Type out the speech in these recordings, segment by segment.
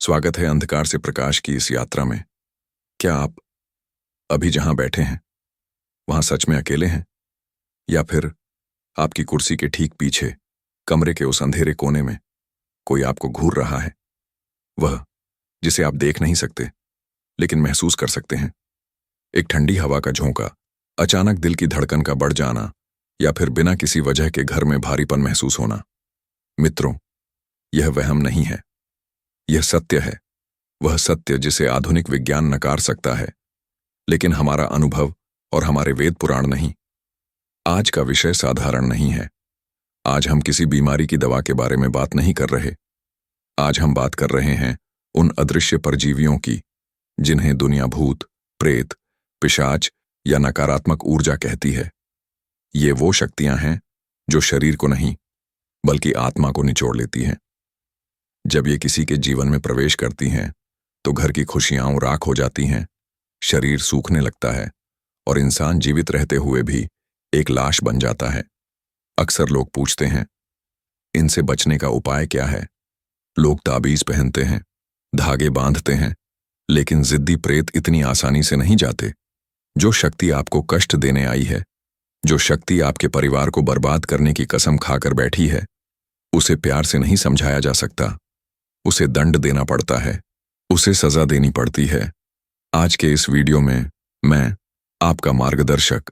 स्वागत है अंधकार से प्रकाश की इस यात्रा में। क्या आप अभी जहां बैठे हैं वहां सच में अकेले हैं, या फिर आपकी कुर्सी के ठीक पीछे कमरे के उस अंधेरे कोने में कोई आपको घूर रहा है, वह जिसे आप देख नहीं सकते लेकिन महसूस कर सकते हैं। एक ठंडी हवा का झोंका, अचानक दिल की धड़कन का बढ़ जाना, या फिर बिना किसी वजह के घर में भारीपन महसूस होना। मित्रों, यह वहम नहीं है, यह सत्य है। वह सत्य जिसे आधुनिक विज्ञान नकार सकता है, लेकिन हमारा अनुभव और हमारे वेद पुराण नहीं। आज का विषय साधारण नहीं है। आज हम किसी बीमारी की दवा के बारे में बात नहीं कर रहे। आज हम बात कर रहे हैं उन अदृश्य परजीवियों की जिन्हें दुनिया भूत, प्रेत, पिशाच या नकारात्मक ऊर्जा कहती है। ये वो शक्तियां हैं जो शरीर को नहीं बल्कि आत्मा को निचोड़ लेती हैं। जब ये किसी के जीवन में प्रवेश करती हैं तो घर की खुशियां राख हो जाती हैं, शरीर सूखने लगता है और इंसान जीवित रहते हुए भी एक लाश बन जाता है। अक्सर लोग पूछते हैं, इनसे बचने का उपाय क्या है? लोग ताबीज पहनते हैं, धागे बांधते हैं, लेकिन जिद्दी प्रेत इतनी आसानी से नहीं जाते। जो शक्ति आपको कष्ट देने आई है, जो शक्ति आपके परिवार को बर्बाद करने की कसम खाकर बैठी है, उसे प्यार से नहीं समझाया जा सकता। उसे दंड देना पड़ता है, उसे सजा देनी पड़ती है। आज के इस वीडियो में मैं, आपका मार्गदर्शक,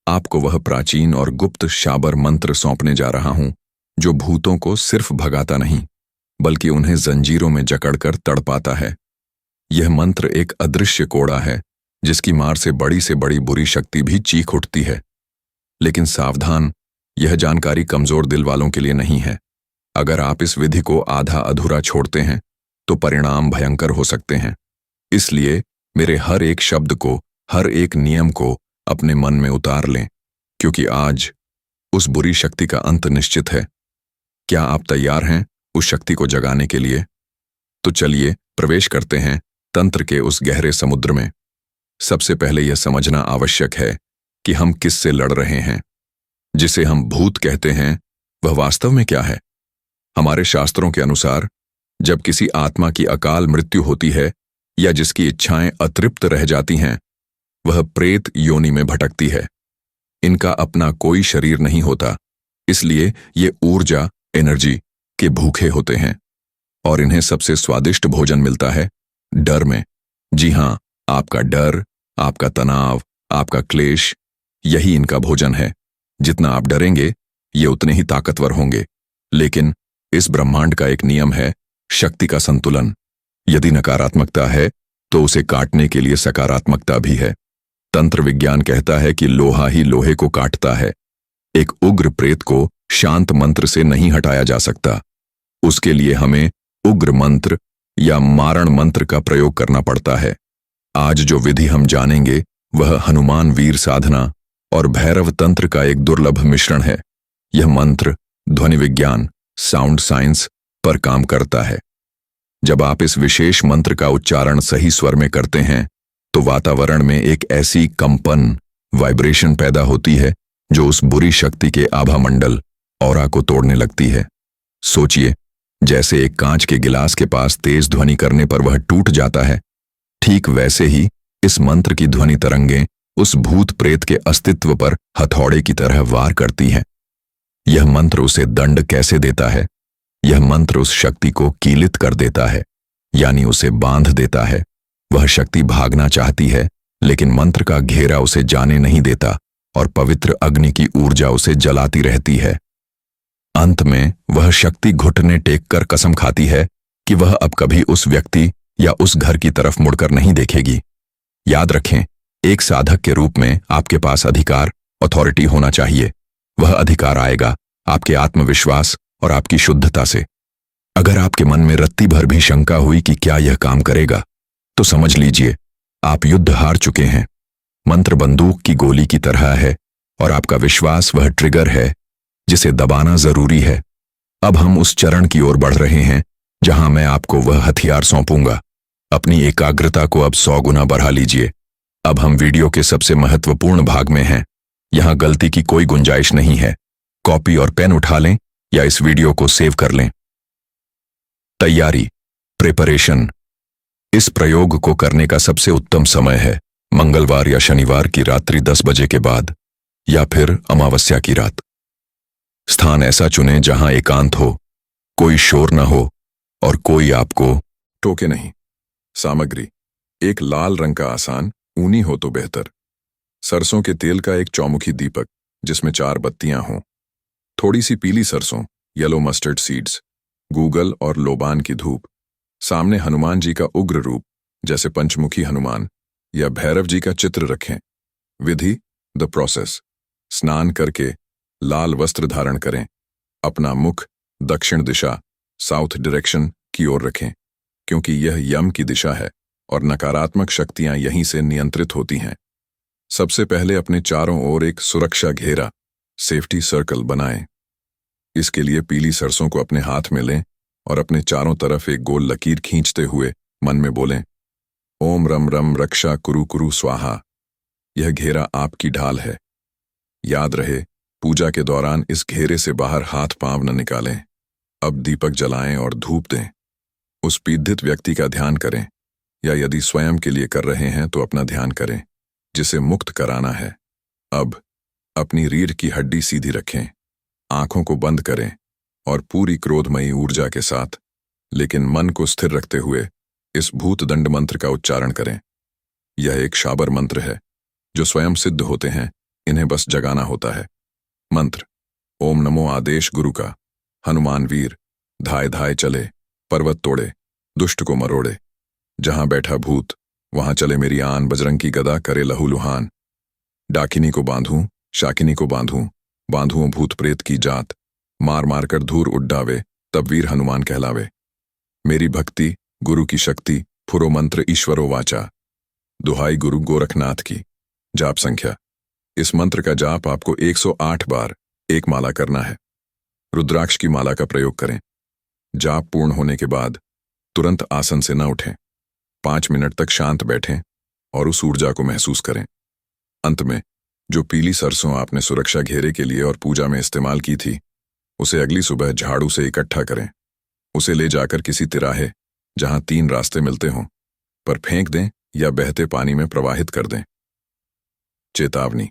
आपको वह प्राचीन और गुप्त शाबर मंत्र सौंपने जा रहा हूं जो भूतों को सिर्फ भगाता नहीं बल्कि उन्हें जंजीरों में जकड़कर तड़पाता है। यह मंत्र एक अदृश्य कोड़ा है जिसकी मार से बड़ी बुरी शक्ति भी चीख उठती है। लेकिन सावधान, यह जानकारी कमजोर दिल वालों के लिए नहीं है। अगर आप इस विधि को आधा अधूरा छोड़ते हैं तो परिणाम भयंकर हो सकते हैं। इसलिए मेरे हर एक शब्द को, हर एक नियम को अपने मन में उतार लें, क्योंकि आज उस बुरी शक्ति का अंत निश्चित है। क्या आप तैयार हैं उस शक्ति को जगाने के लिए? तो चलिए प्रवेश करते हैं तंत्र के उस गहरे समुद्र में। सबसे पहले यह समझना आवश्यक है कि हम किससे लड़ रहे हैं। जिसे हम भूत कहते हैं, वह वास्तव में क्या है? हमारे शास्त्रों के अनुसार जब किसी आत्मा की अकाल मृत्यु होती है या जिसकी इच्छाएं अतृप्त रह जाती हैं, वह प्रेत योनि में भटकती है। इनका अपना कोई शरीर नहीं होता, इसलिए ये ऊर्जा, एनर्जी के भूखे होते हैं और इन्हें सबसे स्वादिष्ट भोजन मिलता है डर में। जी हां, आपका डर, आपका तनाव, आपका क्लेश, यही इनका भोजन है। जितना आप डरेंगे ये उतने ही ताकतवर होंगे। लेकिन इस ब्रह्मांड का एक नियम है, शक्ति का संतुलन। यदि नकारात्मकता है तो उसे काटने के लिए सकारात्मकता भी है। तंत्र विज्ञान कहता है कि लोहा ही लोहे को काटता है। एक उग्र प्रेत को शांत मंत्र से नहीं हटाया जा सकता। उसके लिए हमें उग्र मंत्र या मारण मंत्र का प्रयोग करना पड़ता है। आज जो विधि हम जानेंगे वह हनुमान वीर साधना और भैरव तंत्र का एक दुर्लभ मिश्रण है। यह मंत्र ध्वनि विज्ञान, साउंड साइंस पर काम करता है। जब आप इस विशेष मंत्र का उच्चारण सही स्वर में करते हैं तो वातावरण में एक ऐसी कंपन, वाइब्रेशन पैदा होती है जो उस बुरी शक्ति के आभा मंडल, ऑरा को तोड़ने लगती है। सोचिए, जैसे एक कांच के गिलास के पास तेज ध्वनि करने पर वह टूट जाता है, ठीक वैसे ही इस मंत्र की ध्वनि तरंगें उस भूत प्रेत के अस्तित्व पर हथौड़े की तरह वार करती हैं। यह मंत्र उसे दंड कैसे देता है? यह मंत्र उस शक्ति को कीलित कर देता है, यानी उसे बांध देता है। वह शक्ति भागना चाहती है, लेकिन मंत्र का घेरा उसे जाने नहीं देता और पवित्र अग्नि की ऊर्जा उसे जलाती रहती है। अंत में वह शक्ति घुटने टेककर कसम खाती है कि वह अब कभी उस व्यक्ति या उस घर की तरफ मुड़कर नहीं देखेगी। याद रखें, एक साधक के रूप में आपके पास अधिकार, अथॉरिटी होना चाहिए। वह अधिकार आएगा आपके आत्मविश्वास और आपकी शुद्धता से। अगर आपके मन में रत्ती भर भी शंका हुई कि क्या यह काम करेगा, तो समझ लीजिए आप युद्ध हार चुके हैं। मंत्र बंदूक की गोली की तरह है और आपका विश्वास वह ट्रिगर है जिसे दबाना जरूरी है। अब हम उस चरण की ओर बढ़ रहे हैं जहां मैं आपको वह हथियार सौंपूंगा। अपनी एकाग्रता को अब 100 गुना बढ़ा लीजिए। अब हम वीडियो के सबसे महत्वपूर्ण भाग में हैं। यहां गलती की कोई गुंजाइश नहीं है। कॉपी और पेन उठा लें या इस वीडियो को सेव कर लें। तैयारी। प्रिपरेशन। इस प्रयोग को करने का सबसे उत्तम समय है मंगलवार या शनिवार की रात्रि 10 बजे के बाद या फिर अमावस्या की रात। स्थान ऐसा चुनें जहां एकांत हो, कोई शोर न हो और कोई आपको टोके नहीं। सामग्री: एक लाल रंग का आसान ऊनी हो तो बेहतर, सरसों के तेल का एक चौमुखी दीपक जिसमें 4 बत्तियां हों, थोड़ी सी पीली सरसों येलो मस्टर्ड सीड्स, गूगल और लोबान की धूप, सामने हनुमान जी का उग्र रूप जैसे पंचमुखी हनुमान या भैरव जी का चित्र रखें। विधि: द प्रोसेस: स्नान करके लाल वस्त्र धारण करें, अपना मुख दक्षिण दिशा साउथ डायरेक्शन की ओर रखें क्योंकि यह यम की दिशा है और नकारात्मक शक्तियां यहीं से नियंत्रित होती हैं। सबसे पहले अपने चारों ओर एक सुरक्षा घेरा सेफ्टी सर्कल बनाएं। इसके लिए पीली सरसों को अपने हाथ में लें और अपने चारों तरफ एक गोल लकीर खींचते हुए मन में बोलें, ओम रम रम रक्षा कुरु कुरु स्वाहा। यह घेरा आपकी ढाल है। याद रहे, पूजा के दौरान इस घेरे से बाहर हाथ पांव न निकालें। अब दीपक जलाएं और धूप दें। उस पीड़ित व्यक्ति का ध्यान करें या यदि स्वयं के लिए कर रहे हैं तो अपना ध्यान करें जिसे मुक्त कराना है। अब अपनी रीढ़ की हड्डी सीधी रखें, आंखों को बंद करें और पूरी क्रोधमयी ऊर्जा के साथ लेकिन मन को स्थिर रखते हुए इस भूतदंड मंत्र का उच्चारण करें। यह एक शाबर मंत्र है जो स्वयं सिद्ध होते हैं, इन्हें बस जगाना होता है। मंत्र: ओम नमो आदेश गुरु का। हनुमान वीर धाय धाय चले, पर्वत तोड़े, दुष्ट को मरोड़े। जहां बैठा भूत वहां चले मेरी आन, बजरंग की गदा करे लहूलुहान। डाकिनी को बांधूं, शाकिनी को बांधूं, बांधुओं भूत प्रेत की जात। मार मार कर धूर उड्डावे, तब वीर हनुमान कहलावे। मेरी भक्ति गुरु की शक्ति, फुरो मंत्र ईश्वरो वाचा। दुहाई गुरु गोरखनाथ की। जाप संख्या: इस मंत्र का जाप आपको 108 बार एक माला करना है। रुद्राक्ष की माला का प्रयोग करें। जाप पूर्ण होने के बाद तुरंत आसन से न उठें। 5 मिनट तक शांत बैठें और उस ऊर्जा को महसूस करें। अंत में जो पीली सरसों आपने सुरक्षा घेरे के लिए और पूजा में इस्तेमाल की थी, उसे अगली सुबह झाड़ू से इकट्ठा करें। उसे ले जाकर किसी तिराहे जहां 3 रास्ते मिलते हों पर फेंक दें या बहते पानी में प्रवाहित कर दें। चेतावनी: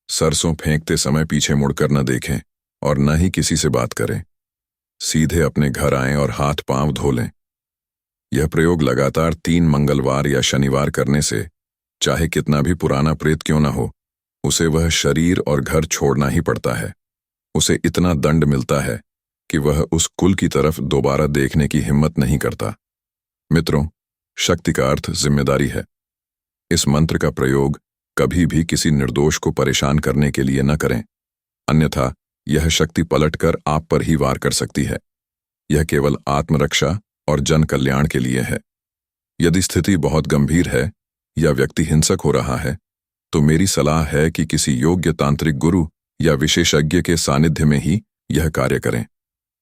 सरसों फेंकते समय पीछे मुड़कर न देखें और न ही किसी से बात करें। सीधे अपने घर आएं और हाथ पांव धो लें। यह प्रयोग लगातार 3 मंगलवार या शनिवार करने से चाहे कितना भी पुराना प्रेत क्यों न हो, उसे वह शरीर और घर छोड़ना ही पड़ता है। उसे इतना दंड मिलता है कि वह उस कुल की तरफ दोबारा देखने की हिम्मत नहीं करता। मित्रों, शक्ति का अर्थ जिम्मेदारी है। इस मंत्र का प्रयोग कभी भी किसी निर्दोष को परेशान करने के लिए न करें, अन्यथा यह शक्ति पलटकर आप पर ही वार कर सकती है। यह केवल आत्मरक्षा और जन कल्याण के लिए है। यदि स्थिति बहुत गंभीर है या व्यक्ति हिंसक हो रहा है तो मेरी सलाह है कि किसी योग्य तांत्रिक गुरु या विशेषज्ञ के सानिध्य में ही यह कार्य करें।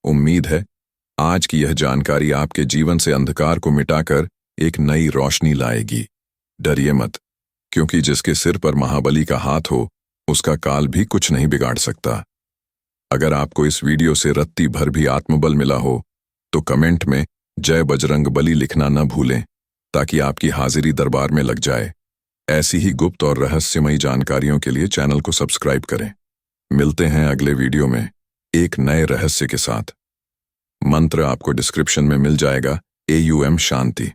उम्मीद है आज की यह जानकारी आपके जीवन से अंधकार को मिटाकर एक नई रोशनी लाएगी। डरिए मत, क्योंकि जिसके सिर पर महाबली का हाथ हो उसका काल भी कुछ नहीं बिगाड़ सकता। अगर आपको इस वीडियो से रत्ती भर भी आत्मबल मिला हो तो कमेंट में जय बजरंग बली लिखना न भूलें ताकि आपकी हाजिरी दरबार में लग जाए। ऐसी ही गुप्त और रहस्यमयी जानकारियों के लिए चैनल को सब्सक्राइब करें। मिलते हैं अगले वीडियो में एक नए रहस्य के साथ। मंत्र आपको डिस्क्रिप्शन में मिल जाएगा। AUM शांति।